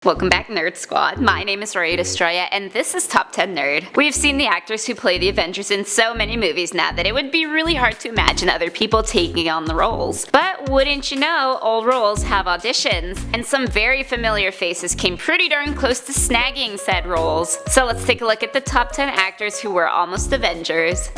Welcome back, Nerd Squad. My name is Rory Destroya, and this is Top 10 Nerd. We've seen the actors who play the Avengers in so many movies now that it would be really hard to imagine other people taking on the roles. But wouldn't you know, all roles have auditions, and some very familiar faces came pretty darn close to snagging said roles. So let's take a look at the top 10 actors who were almost Avengers.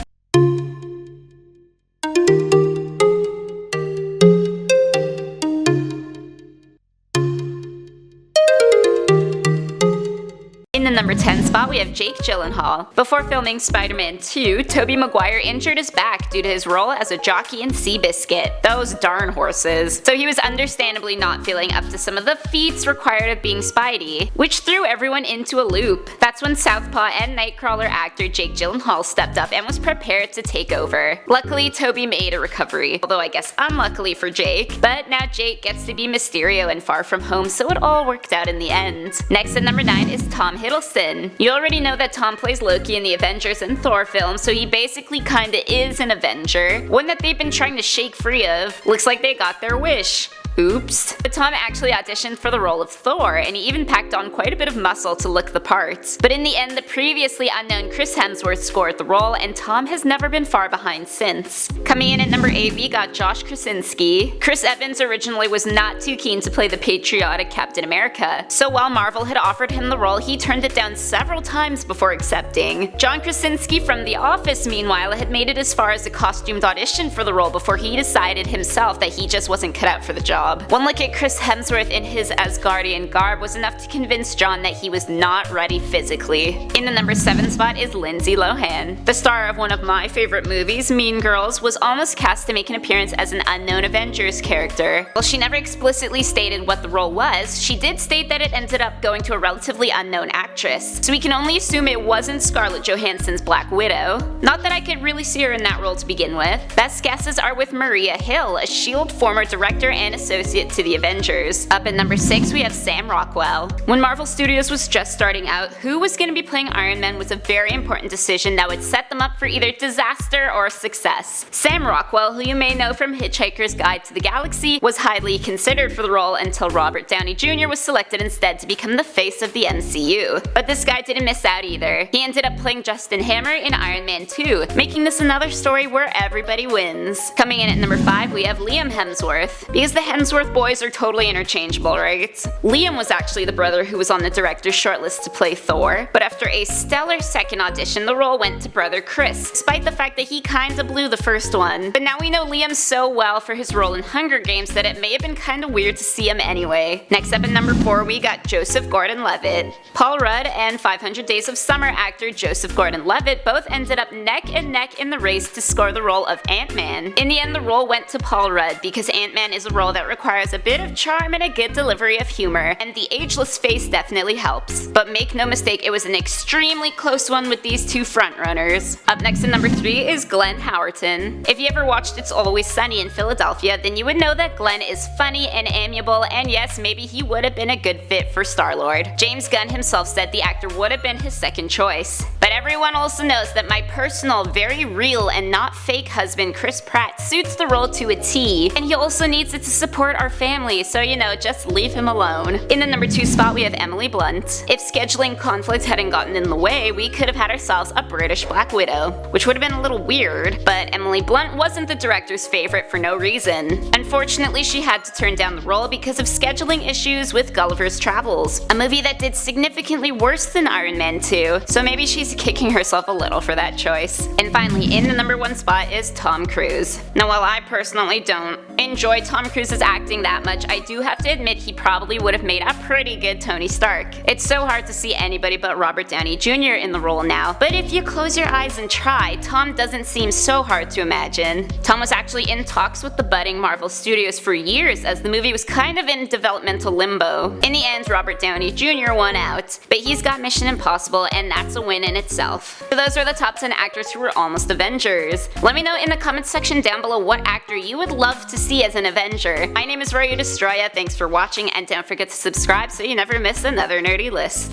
In the number 10 spot, we have Jake Gyllenhaal. Before filming Spider-Man 2, Tobey Maguire injured his back due to his role as a jockey in Seabiscuit. Those darn horses. So he was understandably not feeling up to some of the feats required of being Spidey, which threw everyone into a loop. That's when Southpaw and Nightcrawler actor Jake Gyllenhaal stepped up and was prepared to take over. Luckily, Tobey made a recovery, although I guess unluckily for Jake. But now Jake gets to be Mysterio and Far From Home, so it all worked out in the end. Next at number 9 is Tom Hiddleston. You already know that Tom plays Loki in the Avengers and Thor films, so he basically kinda is an Avenger, one that they've been trying to shake free of. Looks like they got their wish. Oops. But Tom actually auditioned for the role of Thor, and he even packed on quite a bit of muscle to look the part. But in the end, the previously unknown Chris Hemsworth scored the role, and Tom has never been far behind since. Coming in at number 8, we got Josh Krasinski. Chris Evans originally was not too keen to play the patriotic Captain America, so while Marvel had offered him the role, he turned it down several times before accepting. John Krasinski from The Office, meanwhile, had made it as far as a costumed audition for the role before he decided himself that he just wasn't cut out for the job. One look at Chris Hemsworth in his Asgardian garb was enough to convince John that he was not ready physically. In the number 7 spot is Lindsay Lohan. The star of one of my favorite movies, Mean Girls, was almost cast to make an appearance as an unknown Avengers character. While she never explicitly stated what the role was, she did state that it ended up going to a relatively unknown actress, so we can only assume it wasn't Scarlett Johansson's Black Widow. Not that I could really see her in that role to begin with. Best guesses are with Maria Hill, a S.H.I.E.L.D. former director and associate to the Avengers. Up at number 6, we have Sam Rockwell. When Marvel Studios was just starting out, who was going to be playing Iron Man was a very important decision that would set them up for either disaster or success. Sam Rockwell, who you may know from Hitchhiker's Guide to the Galaxy, was highly considered for the role until Robert Downey Jr. was selected instead to become the face of the MCU. But this guy didn't miss out either. He ended up playing Justin Hammer in Iron Man 2, making this another story where everybody wins. Coming in at number 5, we have Liam Hemsworth. Because the Hemsworth boys are totally interchangeable, right? Liam was actually the brother who was on the director's shortlist to play Thor, but after a stellar second audition, the role went to brother Chris, despite the fact that he kinda blew the first one. But now we know Liam so well for his role in Hunger Games that it may have been kinda weird to see him anyway. Next up at number 4, we got Joseph Gordon-Levitt. Paul Rudd and 500 Days of Summer actor Joseph Gordon-Levitt both ended up neck and neck in the race to score the role of Ant-Man. In the end, the role went to Paul Rudd because Ant-Man is a role that requires a bit of charm and a good delivery of humor, and the ageless face definitely helps. But make no mistake, it was an extremely close one with these two frontrunners. Up next at number 3 is Glenn Howerton. If you ever watched It's Always Sunny in Philadelphia, then you would know that Glenn is funny and amiable, and yes, maybe he would have been a good fit for Star-Lord. James Gunn himself said the actor would have been his second choice. But everyone also knows that my personal, very real and not fake husband Chris Pratt suits the role to a T, and he also needs it to support our family, so you know, just leave him alone. In the number 2 spot, we have Emily Blunt. If scheduling conflict hadn't gotten in the way, we could have had ourselves a British Black Widow, which would have been a little weird, but Emily Blunt wasn't the director's favorite for no reason. Unfortunately, she had to turn down the role because of scheduling issues with Gulliver's Travels, a movie that did significantly worse than Iron Man 2, so maybe she's kicking herself a little for that choice. And finally, in the number 1 spot is Tom Cruise. Now, while I personally don't enjoy Tom Cruise's acting that much, I do have to admit he probably would have made a pretty good Tony Stark. It's so hard to see anybody but Robert Downey Jr. in the role now, but if you close your eyes and try, Tom doesn't seem so hard to imagine. Tom was actually in talks with the budding Marvel Studios for years as the movie was kind of in developmental limbo. In the end, Robert Downey Jr. won out, but he's got Mission Impossible, and that's a win in itself. So those are the top 10 actors who were almost Avengers. Let me know in the comments section down below what actor you would love to see as an Avenger. My name is Rory Destroya, thanks for watching, and don't forget to subscribe so you never miss another nerdy list.